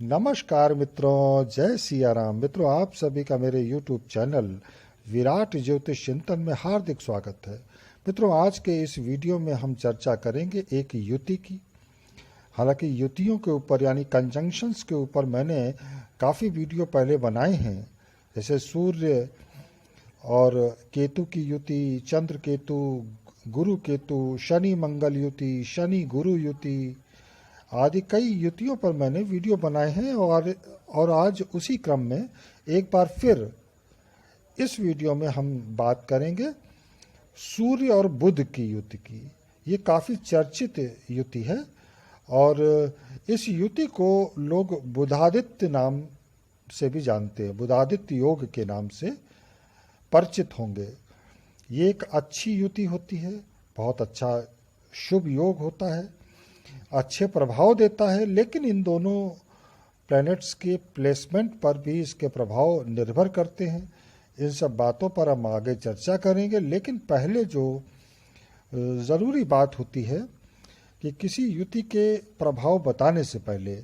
नमस्कार मित्रों, जय सिया राम। मित्रों, आप सभी का मेरे YouTube चैनल विराट ज्योतिष चिंतन में हार्दिक स्वागत है। मित्रों, आज के इस वीडियो में हम चर्चा करेंगे एक युति की। हालांकि युतियों के ऊपर यानी कंजंक्शंस के ऊपर मैंने काफ़ी वीडियो पहले बनाए हैं, जैसे सूर्य और केतु की युति, चंद्र केतु, गुरु केतु, शनि मंगल युति, शनि गुरु युति आदि कई युतियों पर मैंने वीडियो बनाए हैं। और आज उसी क्रम में एक बार फिर इस वीडियो में हम बात करेंगे सूर्य और बुध की युति की। ये काफ़ी चर्चित युति है और इस युति को लोग बुधादित्य नाम से भी जानते हैं, बुधादित्य योग के नाम से परिचित होंगे। ये एक अच्छी युति होती है, बहुत अच्छा शुभ योग होता है, अच्छे प्रभाव देता है। लेकिन इन दोनों प्लैनेट्स के प्लेसमेंट पर भी इसके प्रभाव निर्भर करते हैं। इन सब बातों पर हम आगे चर्चा करेंगे, लेकिन पहले जो ज़रूरी बात होती है कि किसी युति के प्रभाव बताने से पहले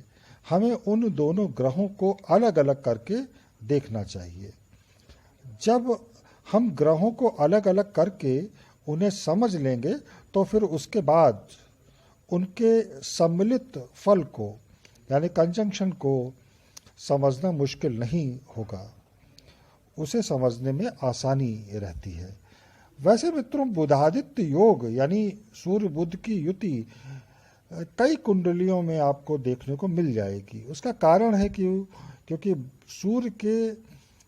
हमें उन दोनों ग्रहों को अलग अलग करके देखना चाहिए। जब हम ग्रहों को अलग अलग करके उन्हें समझ लेंगे तो फिर उसके बाद उनके सम्मिलित फल को यानी कंजंक्शन को समझना मुश्किल नहीं होगा, उसे समझने में आसानी रहती है। वैसे मित्रों, बुधादित्य योग यानी सूर्य बुध की युति कई कुंडलियों में आपको देखने को मिल जाएगी। उसका कारण है कि क्योंकि सूर्य के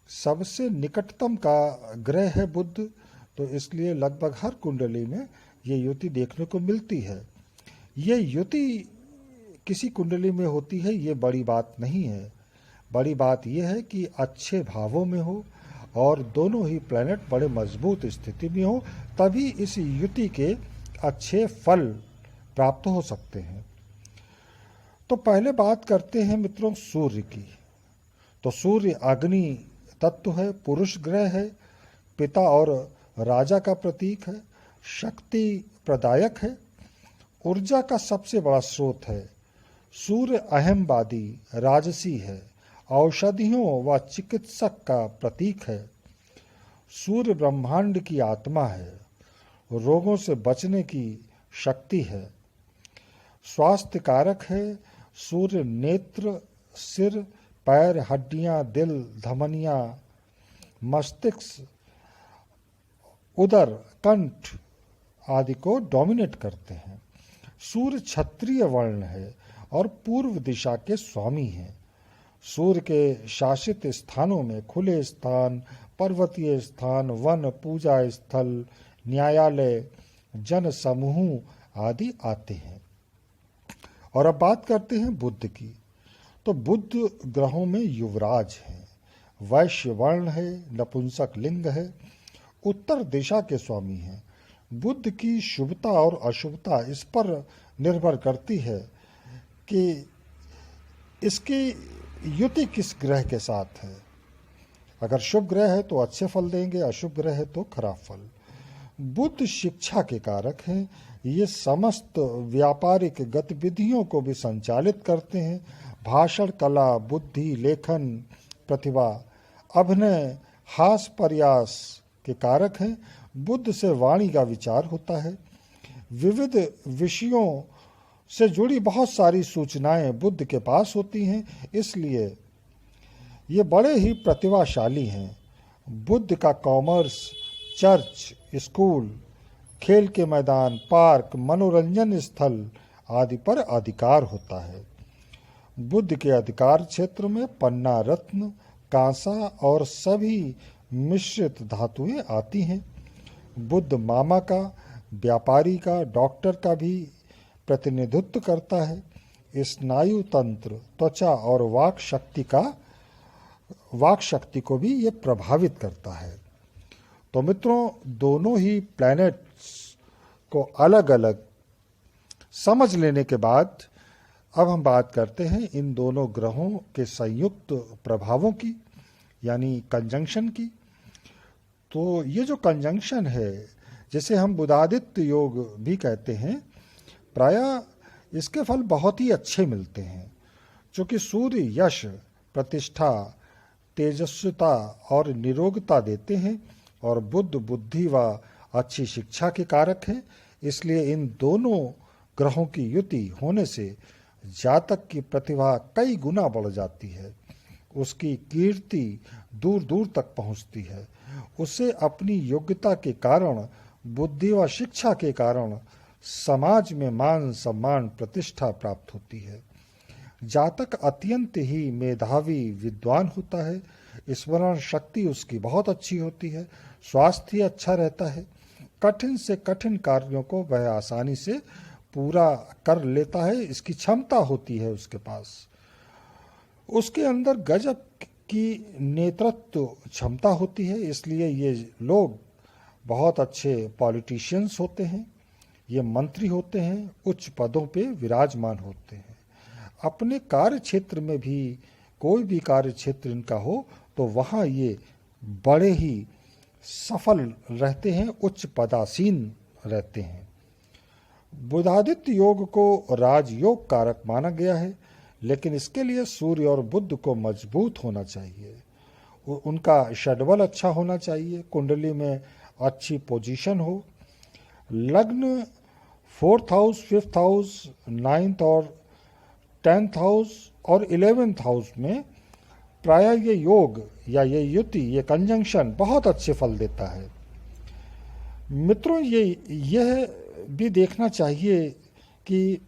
सबसे निकटतम का ग्रह है बुध, तो इसलिए लगभग हर कुंडली में ये युति देखने को मिलती है। ये युति किसी कुंडली में होती है, ये बड़ी बात नहीं है। बड़ी बात यह है कि अच्छे भावों में हो और दोनों ही प्लैनेट बड़े मजबूत स्थिति में हो, तभी इस युति के अच्छे फल प्राप्त हो सकते हैं। तो पहले बात करते हैं मित्रों सूर्य की। तो सूर्य अग्नि तत्व है, पुरुष ग्रह है, पिता और राजा का प्रतीक है, शक्ति प्रदायक है, ऊर्जा का सबसे बड़ा स्रोत है। सूर्य अहमवादी राजसी है, औषधियों व चिकित्सक का प्रतीक है। सूर्य ब्रह्मांड की आत्मा है, रोगों से बचने की शक्ति है, स्वास्थ्य कारक है। सूर्य नेत्र, सिर, पैर, हड्डियां, दिल, धमनियां, मस्तिष्क, उदर, कंठ आदि को डोमिनेट करते हैं। सूर्य क्षत्रिय वर्ण है और पूर्व दिशा के स्वामी हैं। सूर्य के शासित स्थानों में खुले स्थान, पर्वतीय स्थान, वन, पूजा स्थल, न्यायालय, जन समूह आदि आते हैं। और अब बात करते हैं बुध की। तो बुध ग्रहों में युवराज हैं, वैश्य वर्ण है, नपुंसक लिंग है, उत्तर दिशा के स्वामी हैं। बुध की शुभता और अशुभता इस पर निर्भर करती है कि इसकी युति किस ग्रह के साथ है। अगर शुभ ग्रह है तो अच्छे फल देंगे, अशुभ ग्रह है तो खराब फल। बुध शिक्षा के कारक हैं, ये समस्त व्यापारिक गतिविधियों को भी संचालित करते हैं। भाषण कला, बुद्धि, लेखन, प्रतिभा, अभिनय, हास प्रयास के कारक हैं। बुध से वाणी का विचार होता है। विविध विषयों से जुड़ी बहुत सारी सूचनाएं बुध के पास होती हैं, इसलिए ये बड़े ही प्रतिभाशाली हैं। बुध का कॉमर्स, चर्च, स्कूल, खेल के मैदान, पार्क, मनोरंजन स्थल आदि पर अधिकार होता है। बुध के अधिकार क्षेत्र में पन्ना, रत्न, कांसा और सभी मिश्रित धातुएं आती हैं। बुध मामा का, व्यापारी का, डॉक्टर का भी प्रतिनिधित्व करता है। स्नायु तंत्र, त्वचा और वाक शक्ति को भी ये प्रभावित करता है। तो मित्रों, दोनों ही प्लैनेट्स को अलग अलग समझ लेने के बाद अब हम बात करते हैं इन दोनों ग्रहों के संयुक्त प्रभावों की, यानी कंजंक्शन की। तो ये जो कंजंक्शन है, जिसे हम बुधादित्य योग भी कहते हैं, प्रायः इसके फल बहुत ही अच्छे मिलते हैं। चूंकि सूर्य यश, प्रतिष्ठा, तेजस्विता और निरोगता देते हैं और बुध बुद्धि व अच्छी शिक्षा के कारक हैं, इसलिए इन दोनों ग्रहों की युति होने से जातक की प्रतिभा कई गुना बढ़ जाती है। उसकी कीर्ति दूर दूर तक पहुंचती है। उसे अपनी योग्यता के कारण, बुद्धि व शिक्षा के कारण समाज में मान सम्मान प्रतिष्ठा प्राप्त होती है। जातक अत्यंत ही मेधावी विद्वान होता है। स्मरण शक्ति उसकी बहुत अच्छी होती है। स्वास्थ्य अच्छा रहता है। कठिन से कठिन कार्यों को वह आसानी से पूरा कर लेता है। इसकी क्षमता होती है उसके पास। उसके अंदर गजब की नेतृत्व क्षमता होती है। इसलिए ये लोग बहुत अच्छे पॉलिटिशियंस होते हैं। ये मंत्री होते हैं, उच्च पदों पे विराजमान होते हैं। अपने कार्य क्षेत्र में भी कोई भी कार्य क्षेत्र इनका हो तो वहाँ ये बड़े ही सफल रहते हैं, उच्च पदासीन रहते हैं। बुधादित्य योग को राजयोग कारक माना गया है, लेकिन इसके लिए सूर्य और बुध को मजबूत होना चाहिए। उनका षड्बल अच्छा होना चाहिए, कुंडली में अच्छी पोजीशन हो। लग्न 4th house, 5th house, 9th और 10th हाउस और 11th हाउस में प्रायः ये योग या ये युति, ये कंजंक्शन बहुत अच्छे फल देता है। मित्रों, यह भी देखना चाहिए कि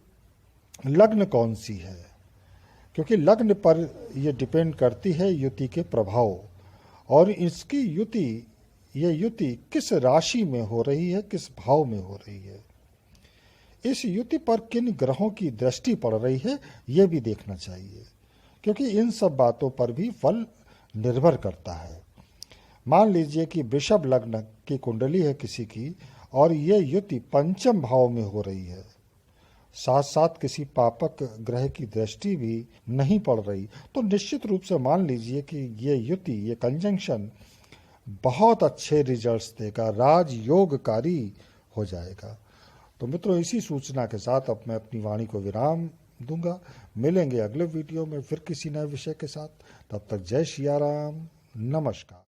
लग्न कौन सी है, क्योंकि लग्न पर यह डिपेंड करती है युति के प्रभाव और इसकी ये युति किस राशि में हो रही है, किस भाव में हो रही है। इस युति पर किन ग्रहों की दृष्टि पड़ रही है, यह भी देखना चाहिए, क्योंकि इन सब बातों पर भी फल निर्भर करता है। मान लीजिए कि वृषभ लग्न की कुंडली है किसी की और ये युति पंचम भाव में हो रही है, साथ साथ किसी पापक ग्रह की दृष्टि भी नहीं पड़ रही, तो निश्चित रूप से मान लीजिए कि ये युति, ये कंजंक्शन बहुत अच्छे रिजल्ट्स देगा, राजयोगकारी हो जाएगा। तो मित्रों, इसी सूचना के साथ अब मैं अपनी वाणी को विराम दूंगा। मिलेंगे अगले वीडियो में फिर किसी नए विषय के साथ। तब तक जय सिया राम, नमस्कार।